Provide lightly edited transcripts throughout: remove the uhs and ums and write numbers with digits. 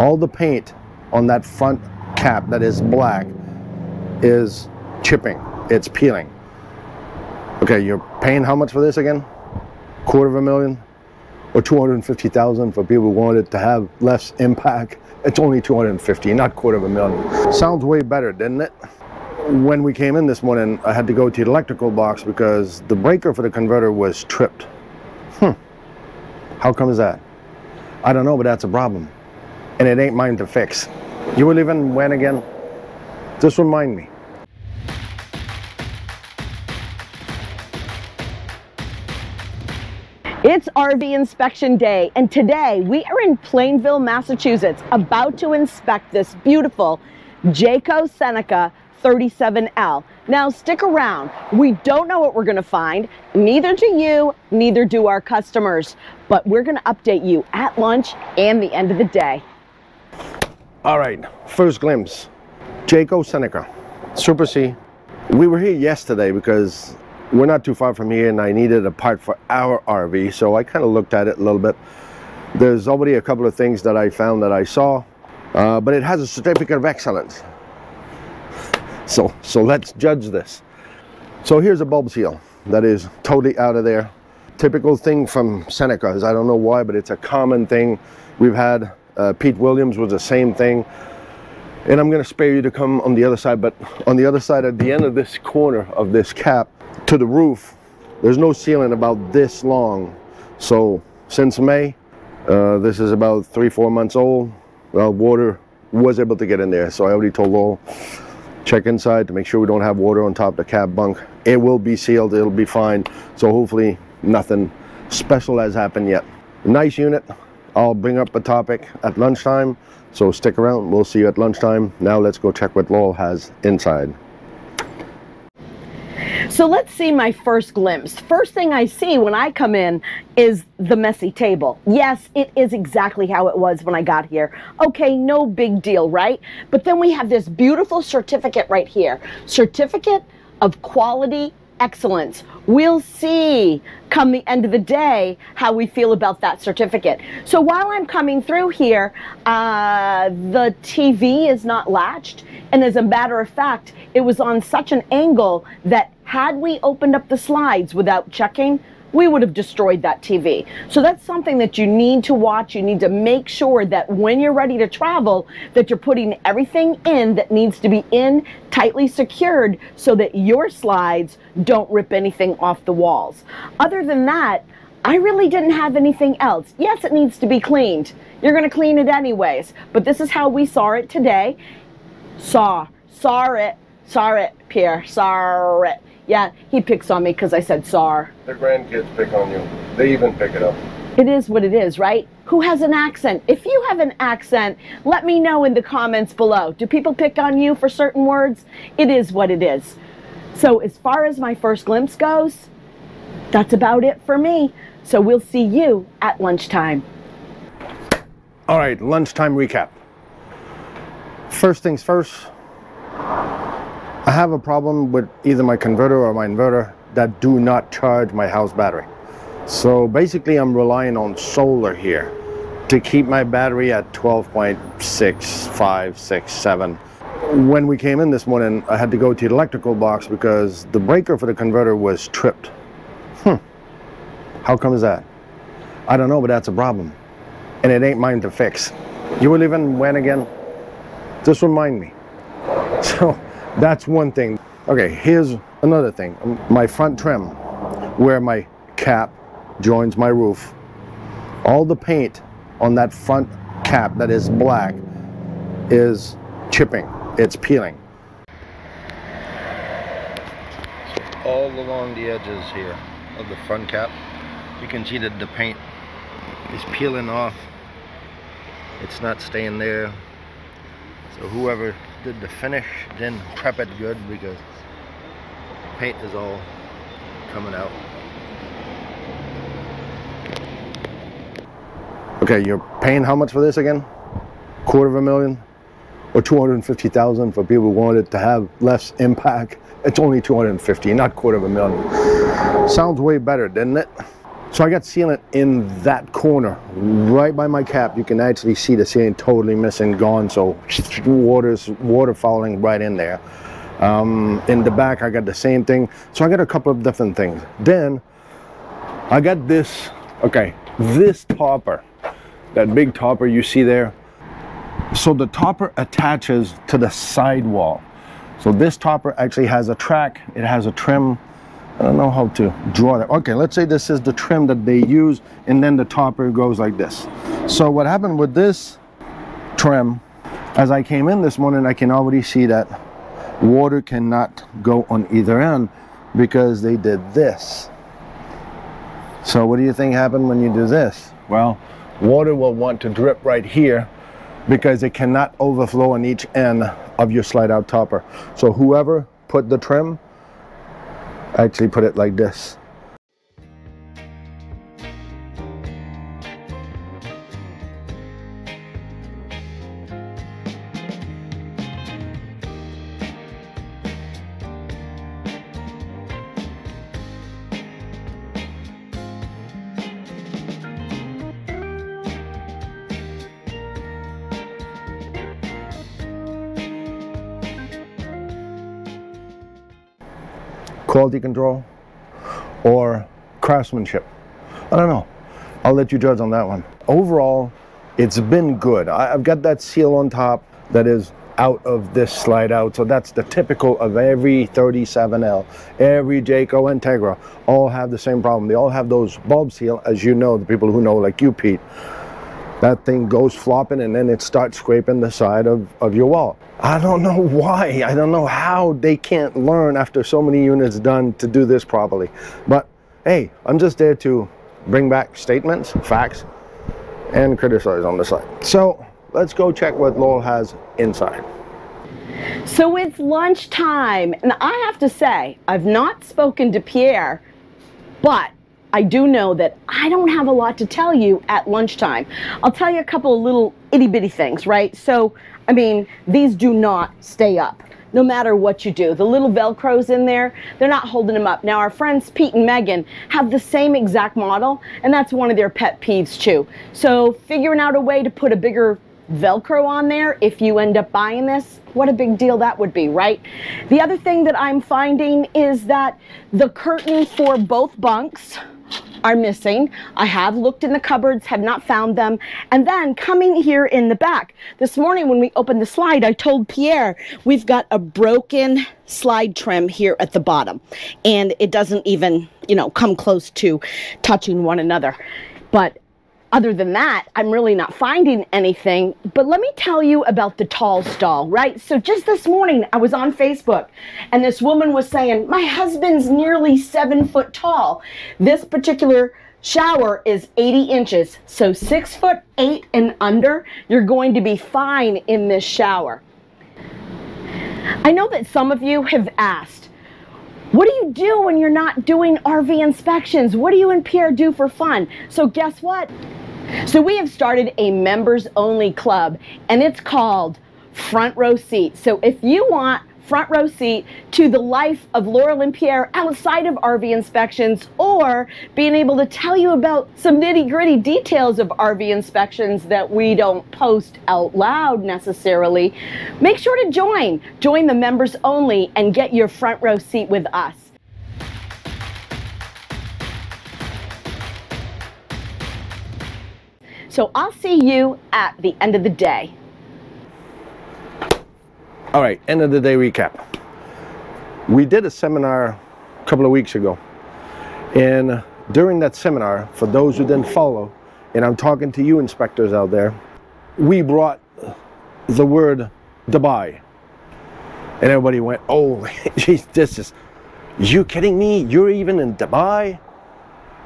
All the paint on that front cap that is black is chipping, it's peeling. Okay, you're paying how much for this again? $250,000 or $250,000 for people who wanted to have less impact. It's only $250,000, not $250,000. Sounds way better, didn't it? When we came in this morning, I had to go to the electrical box because the breaker for the converter was tripped. How come is that? I don't know, but that's a problem. And it ain't mine to fix. You were leaving when again? Just remind me. It's RV inspection day, and today we are in Plainville, Massachusetts, about to inspect this beautiful Jayco Seneca 37L. Now stick around. We don't know what we're going to find. Neither do you, neither do our customers. But we're going to update you at lunch and the end of the day. All right, first glimpse. Jayco Seneca Super C. We were here yesterday because we're not too far from here and I needed a part for our RV, so I kind of looked at it a little bit. There's already a couple of things that I found that I saw, but it has a certificate of excellence. So let's judge this. So here's a bulb seal that is totally out of there. Typical thing from Senecas, I don't know why, but it's a common thing. We've had Pete Williams was the same thing. And I'm going to spare you to come on the other side, but on the other side, at the end of this corner of this cap to the roof, there's no sealant about this long. So since May, this is about 3-4 months old. Well, water was able to get in there, so I already told Lowell, check inside to make sure we don't have water on top of the cab bunk. It will be sealed, it'll be fine. So hopefully nothing special has happened yet. Nice unit. I'll bring up a topic at lunchtime, so stick around. We'll see you at lunchtime. Now let's go check what Lowell has inside. So let's see my first glimpse. First thing I see when I come in is the messy table. Yes, it is exactly how it was when I got here. Okay, no big deal, right? But then we have this beautiful certificate right here. Certificate of Quality Excellence. We'll see come the end of the day how we feel about that certificate. So while I'm coming through here, the TV is not latched, and as a matter of fact, it was on such an angle that had we opened up the slides without checking, we would have destroyed that TV. So that's something that you need to watch. You need to make sure that when you're ready to travel, that you're putting everything in that needs to be in, tightly secured, so that your slides don't rip anything off the walls. Other than that, I really didn't have anything else. Yes, it needs to be cleaned. You're gonna clean it anyways, but this is how we saw it today. Saw it, Pierre, saw it. Yeah, he picks on me because I said "sar." The grandkids pick on you. They even pick it up. It is what it is, right? Who has an accent? If you have an accent, let me know in the comments below. Do people pick on you for certain words? It is what it is. So as far as my first glimpse goes, that's about it for me. So we'll see you at lunchtime. All right, lunchtime recap. First things first, I have a problem with either my converter or my inverter that do not charge my house battery. So basically I'm relying on solar here to keep my battery at 12.6, 5, 6, 7. When we came in this morning, I had to go to the electrical box because the breaker for the converter was tripped. How come is that? I don't know, but that's a problem. And it ain't mine to fix. You were leaving when again? Just remind me. So that's one thing. Okay, here's another thing. My front trim, where my cap joins my roof, all the paint on that front cap that is black is chipping, it's peeling. So all along the edges here of the front cap, you can see that the paint is peeling off. It's not staying there. So whoever did the finish didn't prep it good because paint is all coming out. Okay, you're paying how much for this again? $250,000 or $250,000 for people who wanted to have less impact. It's only $250,000, not $250,000. Sounds way better, didn't it? So I got sealant in that corner, right by my cap. You can actually see the sealant totally missing, gone. So water falling right in there. In the back, I got the same thing. So I got a couple of different things. Then I got this, okay, this topper, that big topper you see there. So the topper attaches to the sidewall. So this topper actually has a track, it has a trim. I don't know how to draw that. Okay, let's say this is the trim that they use, and then the topper goes like this. So what happened with this trim, as I came in this morning, I can already see that water cannot go on either end because they did this. So what do you think happened when you do this? Well, water will want to drip right here because it cannot overflow on each end of your slide out topper. So whoever put the trim actually put it like this. Quality control or craftsmanship, I don't know. I'll let you judge on that one. Overall, it's been good. I've got that seal on top that is out of this slide out, so that's the typical of every 37L. Every Jayco Integra all have the same problem. They all have those bulb seal, as you know, the people who know, like you, Pete. That thing goes flopping and then it starts scraping the side of your wall. I don't know why. I don't know how they can't learn after so many units done to do this properly. But hey, I'm just there to bring back statements, facts, and criticize on the side. So let's go check what Laurel has inside. So it's lunchtime, and I have to say, I've not spoken to Pierre, but I do know that I don't have a lot to tell you at lunchtime. I'll tell you a couple of little itty bitty things, right? So, I mean, these do not stay up, no matter what you do. The little Velcros in there, they're not holding them up. Now, our friends Pete and Megan have the same exact model, and that's one of their pet peeves too. So, figuring out a way to put a bigger Velcro on there if you end up buying this, what a big deal that would be, right? The other thing that I'm finding is that the curtain for both bunks are missing. I have looked in the cupboards, have not found them. And then coming here in the back, this morning when we opened the slide, I told Pierre we've got a broken slide trim here at the bottom. And it doesn't even, you know, come close to touching one another. But other than that, I'm really not finding anything. But let me tell you about the tall stall, right? So just this morning, I was on Facebook, and this woman was saying, my husband's nearly 7 foot tall. This particular shower is 80 inches. So 6'8" and under, you're going to be fine in this shower. I know that some of you have asked, what do you do when you're not doing RV inspections? What do you and Pierre do for fun? So guess what? So we have started a members only club, and it's called Front Row Seat. So if you want front row seat to the life of Laurel and Pierre outside of RV inspections, or being able to tell you about some nitty-gritty details of RV inspections that we don't post out loud necessarily, make sure to join the members only and get your front row seat with us. So I'll see you at the end of the day. All right, end of the day recap. We did a seminar a couple of weeks ago. And during that seminar, for those who didn't follow, and I'm talking to you inspectors out there, we brought the word Dubai. And everybody went, oh, geez, you kidding me? You're even in Dubai?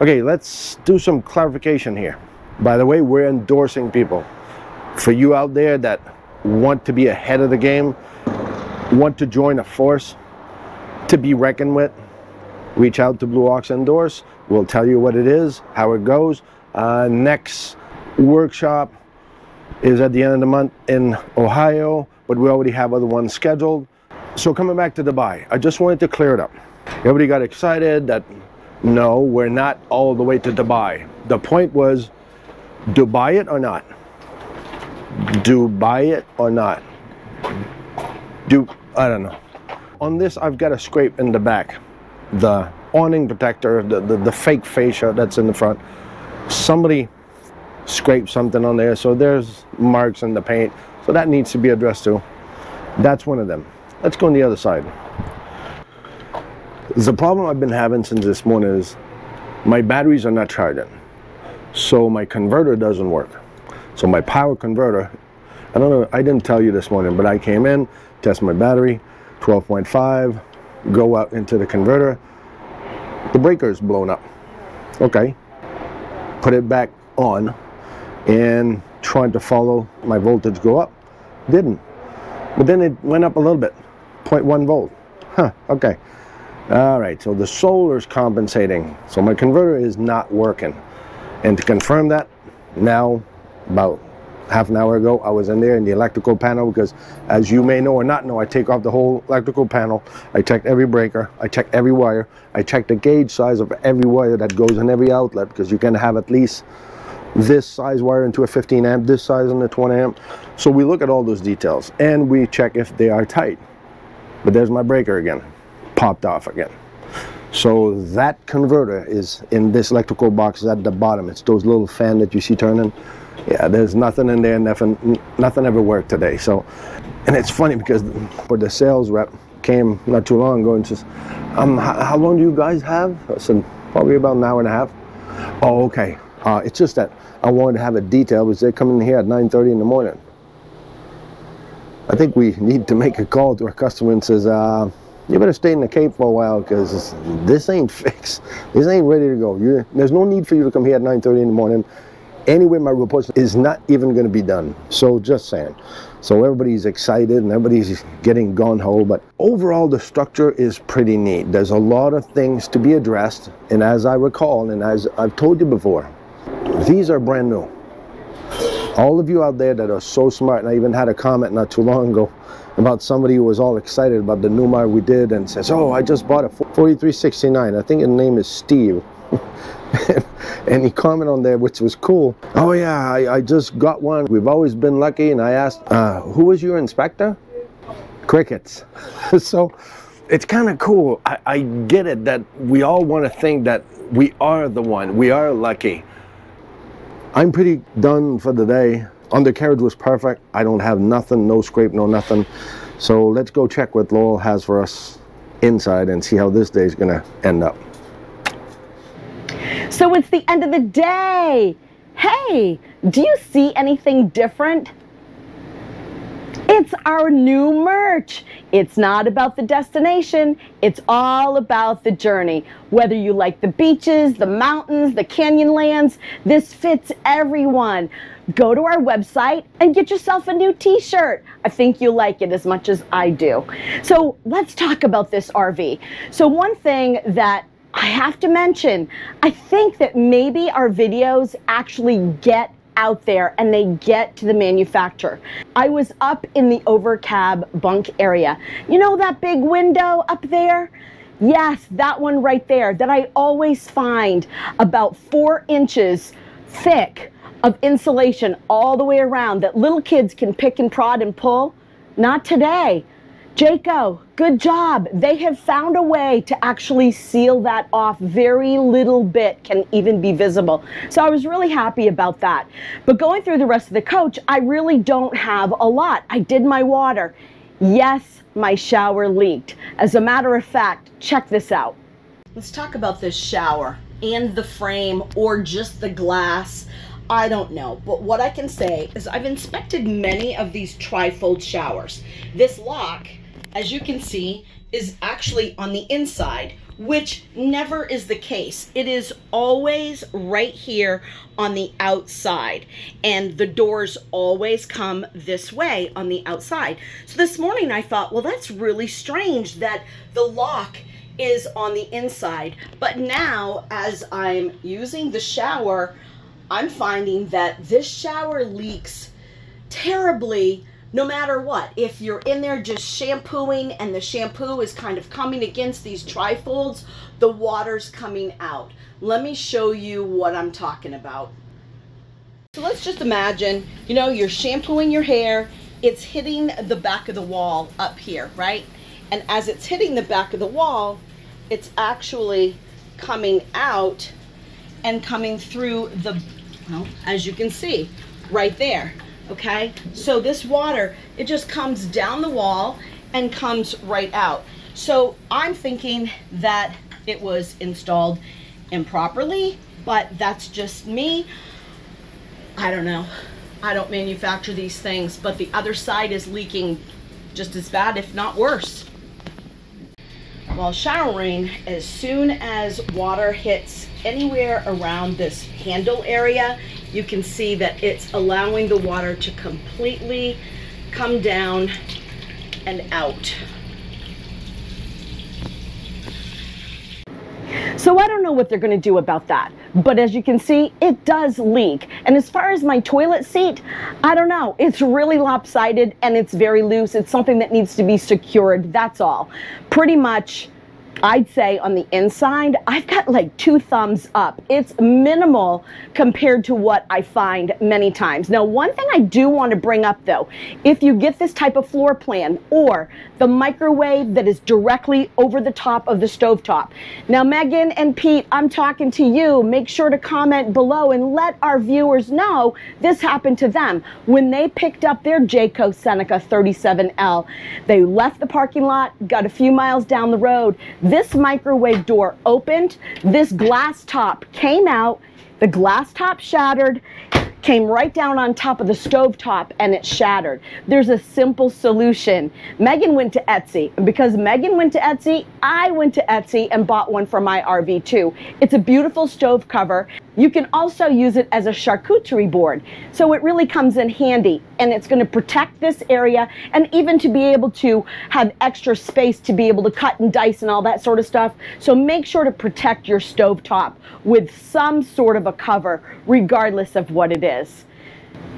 Okay, let's do some clarification here. By the way, we're endorsing people. For you out there that want to be ahead of the game, want to join a force to be reckoned with, reach out to BLUEOX Endorse. We'll tell you what it is, how it goes. Next workshop is at the end of the month in Ohio, but we already have other ones scheduled. So coming back to Dubai, I just wanted to clear it up. Everybody got excited that No, we're not all the way to Dubai. The point was, do buy it or not? Do buy it or not? I don't know. On this, I've got a scrape in the back. The awning protector, the fake fascia that's in the front. Somebody scraped something on there, so there's marks in the paint. So that needs to be addressed too. That's one of them. Let's go on the other side. The problem I've been having since this morning is my batteries are not charging. So my converter doesn't work. So my power converter, I don't know, I didn't tell you this morning, but I came in, test my battery, 12.5, go out into the converter, the breaker is blown up. Okay, put it back on and trying to follow my voltage go up, didn't. But then it went up a little bit, 0.1 volt. Huh, okay. All right, so the solar's compensating. So my converter is not working. And to confirm that, now about half an hour ago, I was in there in the electrical panel because, as you may know or not know, I take off the whole electrical panel. I checked every breaker, I checked every wire, I checked the gauge size of every wire that goes in every outlet, because you can have at least this size wire into a 15 amp, this size in a 20 amp. So we look at all those details and we check if they are tight. But there's my breaker again, popped off again. So that converter is in this electrical box at the bottom. It's those little fan that you see turning. Yeah, there's nothing in there, nothing ever worked today. So, and it's funny because the sales rep came not too long ago and says, how long do you guys have? I said, probably about an hour and a half. Oh, okay. It's just that I wanted to have a detail because they're coming here at 9:30 in the morning. I think we need to make a call to our customer and says, you better stay in the Cape for a while because this ain't fixed. This ain't ready to go. There's no need for you to come here at 9:30 in the morning. Anyway, my report is not even going to be done. So just saying. So everybody's excited and everybody's getting gung-ho, but overall the structure is pretty neat. There's a lot of things to be addressed, and as I recall, and as I've told you before, these are brand new. All of you out there that are so smart, and I even had a comment not too long ago about somebody who was all excited about the new model we did and says, oh, I just bought a 4369. I think his name is Steve. And he commented on there, which was cool. Oh yeah, I just got one. We've always been lucky. And I asked, who was your inspector? Crickets. So it's kind of cool. I get it that we all want to think that we are the one. We are lucky. I'm pretty done for the day. Undercarriage was perfect. I don't have nothing, no scrape, no nothing. So let's go check what Laurel has for us inside and see how this day is gonna end up. So it's the end of the day. Hey, do you see anything different? It's our new merch. It's not about the destination. It's all about the journey. Whether you like the beaches, the mountains, the canyon lands, this fits everyone. Go to our website and get yourself a new t-shirt. I think you'll like it as much as I do. So let's talk about this RV. So one thing that I have to mention, I think that maybe our videos actually get out there and they get to the manufacturer. I was up in the overcab bunk area. You know that big window up there? Yes, that one right there that I always find about 4 inches thick of insulation all the way around that little kids can pick and prod and pull. Not today. Jayco, good job. They have found a way to actually seal that off. Very little bit can even be visible. So I was really happy about that. But going through the rest of the coach, I really don't have a lot. I did my water. Yes, my shower leaked. As a matter of fact, check this out. Let's talk about this shower and the frame or just the glass. I don't know, but what I can say is I've inspected many of these trifold showers. This lock, as you can see, is actually on the inside, which never is the case. It is always right here on the outside, and the doors always come this way on the outside. So this morning I thought, well, that's really strange that the lock is on the inside, but now as I'm using the shower, I'm finding that this shower leaks terribly no matter what. If you're in there just shampooing and the shampoo is kind of coming against these trifolds, the water's coming out. Let me show you what I'm talking about. So let's just imagine, you know, you're shampooing your hair, it's hitting the back of the wall up here, right? And as it's hitting the back of the wall, it's actually coming out and coming through the, well, as you can see, right there, okay? So this water, it just comes down the wall and comes right out. So I'm thinking that it was installed improperly, but that's just me. I don't know. I don't manufacture these things, but the other side is leaking just as bad, if not worse. While showering, as soon as water hits anywhere around this handle area, you can see that it's allowing the water to completely come down and out. So I don't know what they're going to do about that, but as you can see, it does leak. And as far as my toilet seat, I don't know. It's really lopsided and it's very loose. It's something that needs to be secured, that's all. Pretty much, I'd say on the inside, I've got like 2 thumbs up. It's minimal compared to what I find many times. Now, one thing I do want to bring up though, if you get this type of floor plan or the microwave that is directly over the top of the stovetop. Now, Megan and Pete, I'm talking to you. Make sure to comment below and let our viewers know this happened to them. When they picked up their Jayco Seneca 37L, they left the parking lot, got a few miles down the road. This microwave door opened, this glass top came out, the glass top shattered, came right down on top of the stove top and it shattered. There's a simple solution. Megan went to Etsy, and because Megan went to Etsy, I went to Etsy and bought one for my RV too. It's a beautiful stove cover. You can also use it as a charcuterie board. So it really comes in handy, and it's going to protect this area, and even to be able to have extra space to be able to cut and dice and all that sort of stuff. So make sure to protect your stove top with some sort of a cover, regardless of what it is.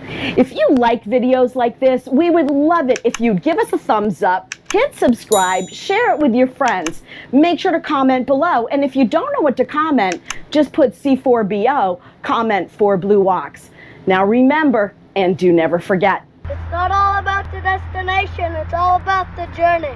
If you like videos like this, we would love it if you'd give us a thumbs up, hit subscribe, share it with your friends. Make sure to comment below, and if you don't know what to comment, just put C4BO, comment for BLUEOX. Now remember, and do never forget, it's not all about the destination, it's all about the journey.